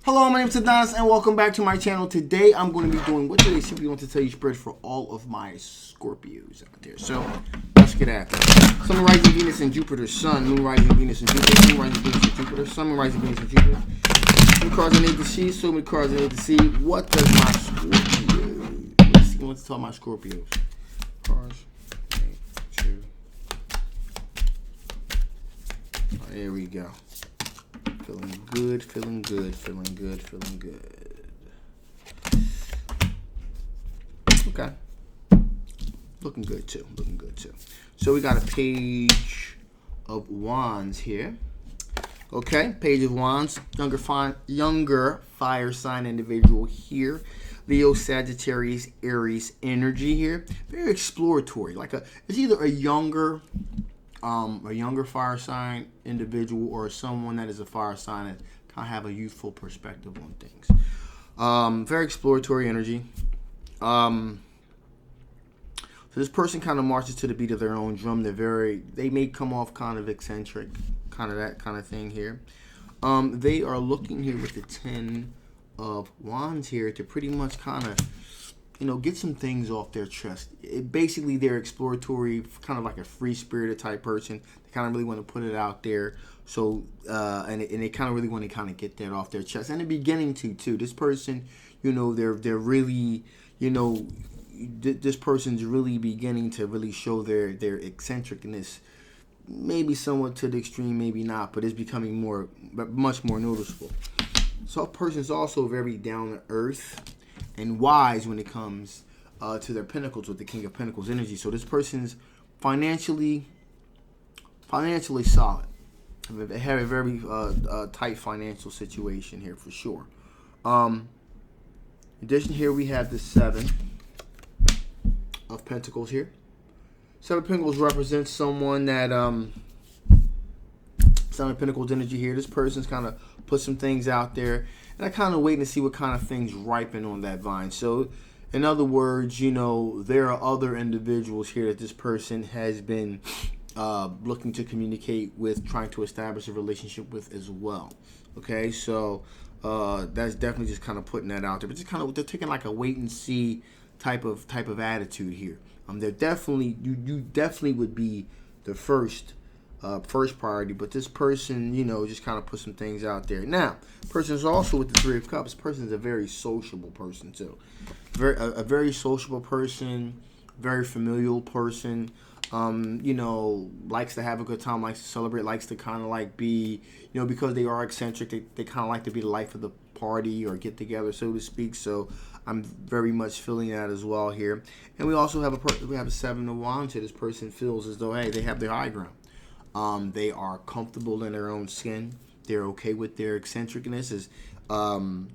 Hello, my name is Adonis, and welcome back to my channel. Today, I'm going to be doing what today simply want to tell you spreads for all of my Scorpios out there. So, let's get at it. Sun, rising Venus, and Jupiter. Sun, moon, rising Venus, and Jupiter. Moon, rising Venus, and Jupiter. Sun, moon, rising Venus, and Jupiter. So many cards I need to see. So many cards I need to see. What does my Scorpio? Let's see. Let's tell my Scorpios. Cards. 2. There we go. Feeling good, feeling good, feeling good, feeling good. Okay. Looking good too, looking good too. So we got a page of wands here. Okay, page of wands. Younger fire sign individual here. Leo, Sagittarius, Aries energy here. Very exploratory. It's either a younger fire sign individual or someone that is a fire sign that kind of have a youthful perspective on things. Very exploratory energy. So this person kind of marches to the beat of their own drum. They may come off kind of eccentric, kind of that kind of thing here. They are looking here with the 10 of wands here to pretty much kind of, get some things off their chest. Basically, they're exploratory, kind of like a free-spirited type person. They kind of really want to put it out there. So, and they kind of really want to kind of get that off their chest. And they're beginning to, too. This person, they're really, this person's really beginning to really show their eccentricness. Maybe somewhat to the extreme, maybe not, but it's becoming much more noticeable. So, a person's also very down-to-earth and wise when it comes to their pentacles with the King of Pentacles energy. So this person's financially solid. They have a very tight financial situation here for sure. In addition, here we have the 7 of Pentacles here. 7 of Pentacles represents someone that 7 of Pentacles energy here. This person's kind of put some things out there. And I kind of waiting to see what kind of things ripen on that vine. So, in other words, there are other individuals here that this person has been looking to communicate with, trying to establish a relationship with as well. Okay, so that's definitely just kind of putting that out there. But they're taking like a wait and see type of attitude here. They're definitely you definitely would be the first priority, but this person, just kind of put some things out there. Now, person is also with the 3 of Cups. Person is a very sociable person too, a very sociable person, very familial person. Likes to have a good time, likes to celebrate, likes to kind of like be, because they are eccentric, they kind of like to be the life of the party or get together, so to speak. So I'm very much feeling that as well here. And we also have a 7 of Wands here. This person feels as though, hey, they have their high ground. They are comfortable in their own skin. They're okay with their eccentricness. So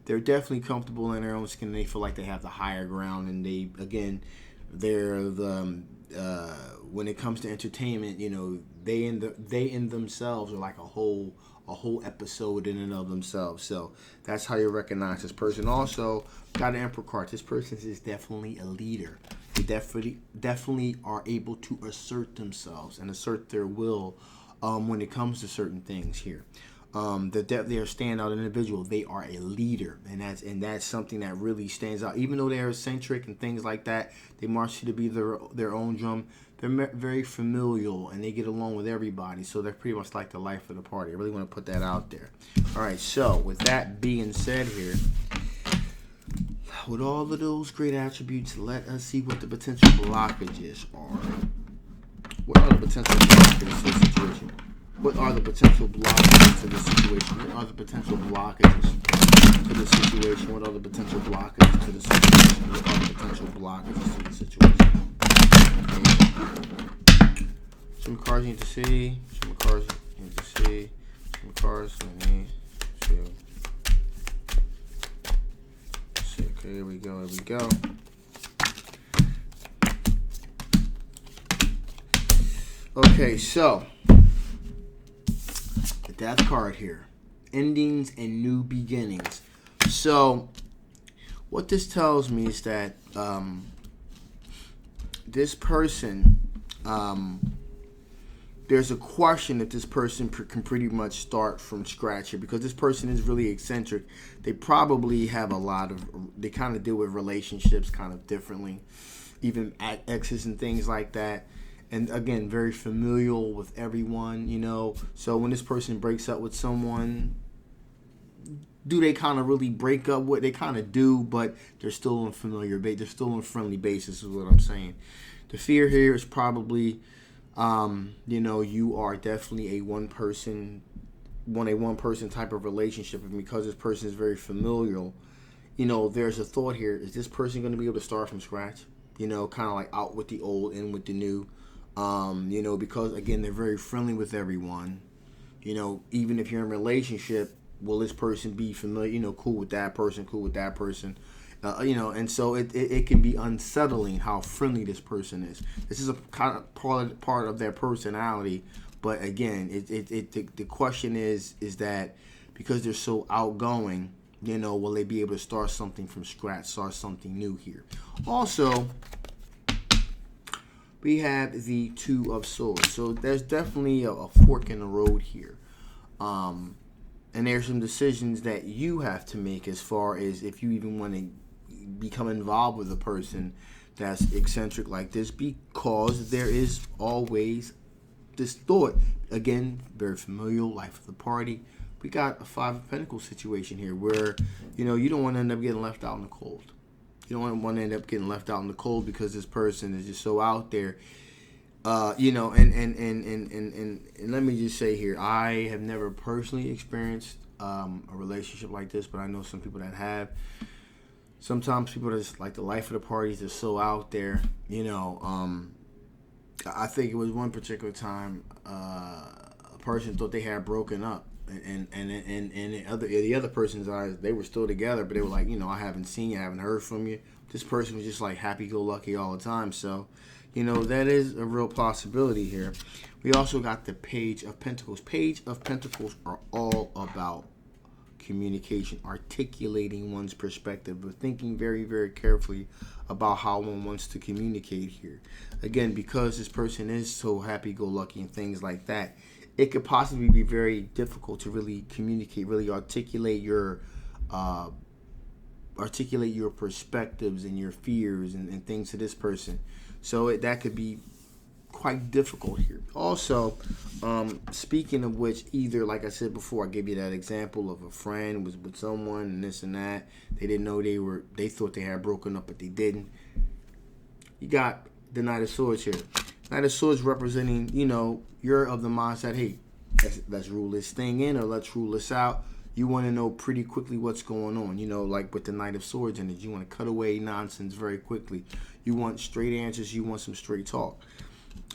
they're definitely comfortable in their own skin. They feel like they have the higher ground, and they're the when it comes to entertainment, they in themselves are like a whole episode in and of themselves. So that's how you recognize this person. Also got an Emperor card. This person is definitely a leader. They definitely are able to assert themselves and assert their will when it comes to certain things here. They're a standout individual. They are a leader, and that's something that really stands out. Even though they're eccentric and things like that, they march to the beat of their own drum. They're very familial, and they get along with everybody. So they're pretty much like the life of the party. I really want to put that out there. All right. So with that being said, here, with all of those great attributes, let us see what the potential blockages are. What are the potential blockages to the situation? What are the potential blockages to the situation? What are the potential blockages to the situation? What are the potential blockages to the situation? What are the potential blockages to the situation? Okay. Some cards you need to see. Some cards you need to see. Some cards you need to see. Okay, here we go. Okay, so the Death card here. Endings and new beginnings. So what this tells me is that this person there's a question that this person can pretty much start from scratch here, because this person is really eccentric. They probably have they kind of deal with relationships kind of differently, even exes and things like that. And again, very familial with everyone, So when this person breaks up with someone, do they kind of really break up? What they kind of do, but they're still on familiar base. They're still on friendly basis, is what I'm saying. The fear here is probably, you are definitely a one person type of relationship, and because this person is very familial, there's a thought here: is this person going to be able to start from scratch? Kind of like out with the old, in with the new. Because again, they're very friendly with everyone. Even if you're in a relationship, will this person be familiar? Cool with that person, and so it can be unsettling how friendly this person is. This is a kind of part of their personality, but again, the question is that because they're so outgoing, will they be able to start something from scratch, start something new here? Also, we have the Two of Swords. So there's definitely a fork in the road here. And there's some decisions that you have to make as far as if you even want to become involved with a person that's eccentric like this, because there is always this thought. Again, very familial, life of the party. We got a Five of Pentacles situation here where, you don't want to end up getting left out in the cold. You don't want to end up getting left out in the cold because this person is just so out there. And let me just say here, I have never personally experienced a relationship like this, but I know some people that have. Sometimes people are just like the life of the party, they're so out there. I think it was one particular time a person thought they had broken up. And the other person's eyes, they were still together, but they were like, I haven't seen you, I haven't heard from you. This person was just like happy-go-lucky all the time. So, that is a real possibility here. We also got the Page of Pentacles. Page of Pentacles are all about communication, articulating one's perspective, but thinking very, very carefully about how one wants to communicate here. Again, because this person is so happy-go-lucky and things like that, it could possibly be very difficult to really communicate, really articulate your perspectives and your fears and things to this person. So that could be quite difficult here. Also, speaking of which, either, like I said before, I gave you that example of a friend was with someone and this and that. They didn't know they thought they had broken up, but they didn't. You got the Knight of Swords here. Knight of Swords representing, you're of the mindset, hey, let's rule this thing in or let's rule this out. You want to know pretty quickly what's going on. Like with the Knight of Swords in it, you want to cut away nonsense very quickly. You want straight answers. You want some straight talk.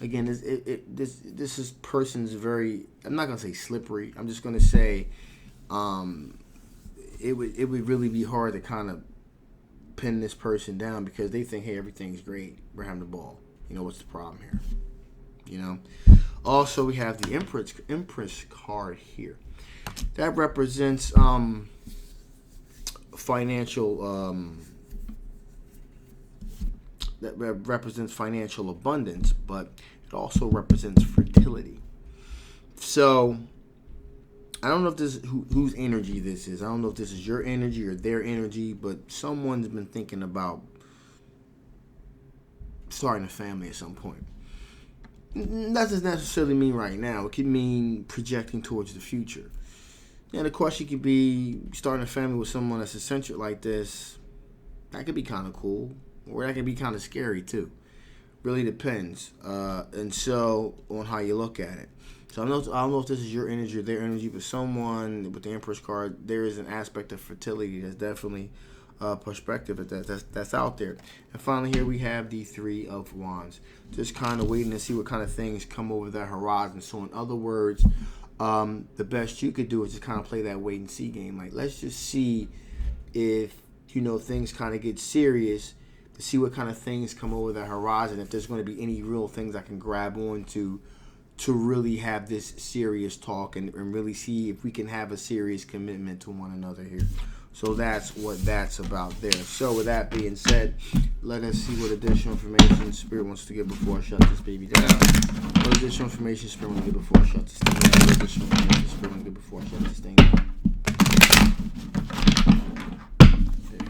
Again, this is person's very, I'm not going to say slippery. I'm just going to say it would really be hard to kind of pin this person down because they think, hey, everything's great. We're having the ball. What's the problem here? Also, we have the Empress card here. That represents financial financial abundance, but it also represents fertility. So I don't know if this is whose energy this is. I don't know if this is your energy or their energy, but someone's been thinking about starting a family at some point. That doesn't necessarily mean right now. It could mean projecting towards the future. And the question could be starting a family with someone that's eccentric like this. That could be kind of cool, or that could be kind of scary too. Really depends, and so on how you look at it. So I don't know if this is your energy or their energy, but someone with the Empress card, there is an aspect of fertility that's definitely perspective that's out there. And finally, here we have the Three of Wands. Just kind of waiting to see what kind of things come over that horizon. So in other words, the best you could do is just kind of play that wait and see game. Like, let's just see if things kind of get serious, to see what kind of things come over that horizon, if there's going to be any real things I can grab onto to really have this serious talk and really see if we can have a serious commitment to one another here. So that's what that's about there. So with that being said, let us see what additional information Spirit wants to give before I shut this baby down. What additional information Spirit wants to give before I shut this thing down? What additional information Spirit wants to give before I shut this thing down? There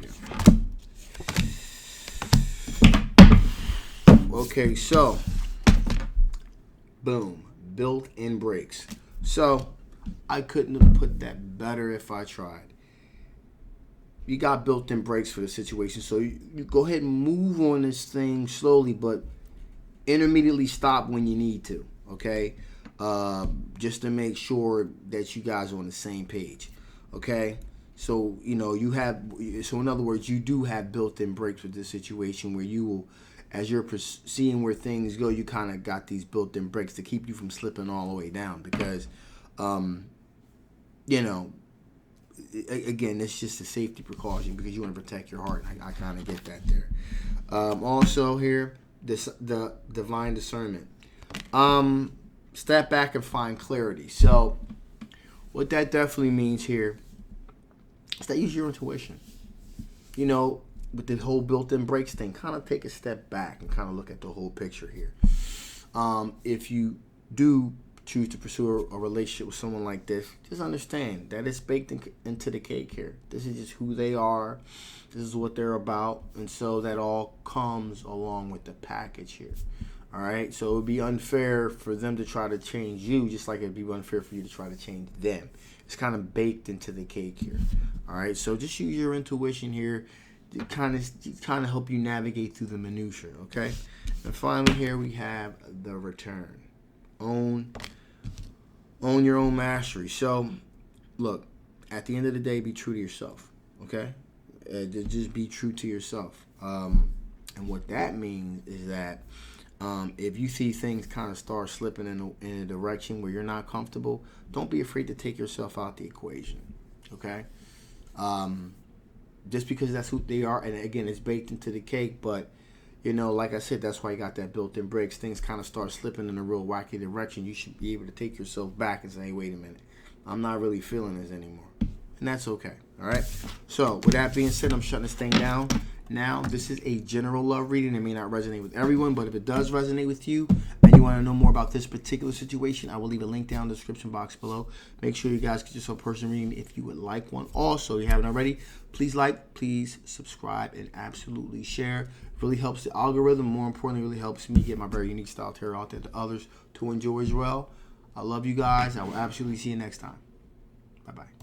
you go. Okay, so boom, built-in brakes. So I couldn't have put that better if I tried. You got built-in brakes for the situation, so you go ahead and move on this thing slowly, but intermediately stop when you need to, okay? Just to make sure that you guys are on the same page, okay? So, you know, so in other words, you do have built-in brakes with this situation where you will, as you're seeing where things go, you kind of got these built-in brakes to keep you from slipping all the way down because, you know, again, it's just a safety precaution because you want to protect your heart. I kind of get that there. Also here, the divine discernment. Step back and find clarity. So what that definitely means here is that use your intuition. You know, with the whole built-in brakes thing, kind of take a step back and kind of look at the whole picture here. If you do choose to pursue a relationship with someone like this, just understand that it's baked into the cake here. This is just who they are. This is what they're about. And so that all comes along with the package here. All right? So it would be unfair for them to try to change you, just like it'd be unfair for you to try to change them. It's kind of baked into the cake here. All right? So just use your intuition here to kind of help you navigate through the minutia, okay? And finally here we have the return. Own your own mastery. So, look, at the end of the day, be true to yourself, okay? Just be true to yourself. And what that means is that if you see things kind of start slipping in a direction where you're not comfortable, don't be afraid to take yourself out the equation, okay? Just because that's who they are, and again, it's baked into the cake, but you know, like I said, that's why you got that built-in brakes. Things kind of start slipping in a real wacky direction. You should be able to take yourself back and say, hey, wait a minute. I'm not really feeling this anymore. And that's okay. All right? So, with that being said, I'm shutting this thing down. Now, this is a general love reading. It may not resonate with everyone, but if it does resonate with you and you want to know more about this particular situation, I will leave a link down in the description box below. Make sure you guys get yourself a personal reading if you would like one. Also, if you haven't already, please like, please subscribe, and absolutely share. It really helps the algorithm. More importantly, it really helps me get my very unique style tarot out there to others to enjoy as well. I love you guys. I will absolutely see you next time. Bye-bye.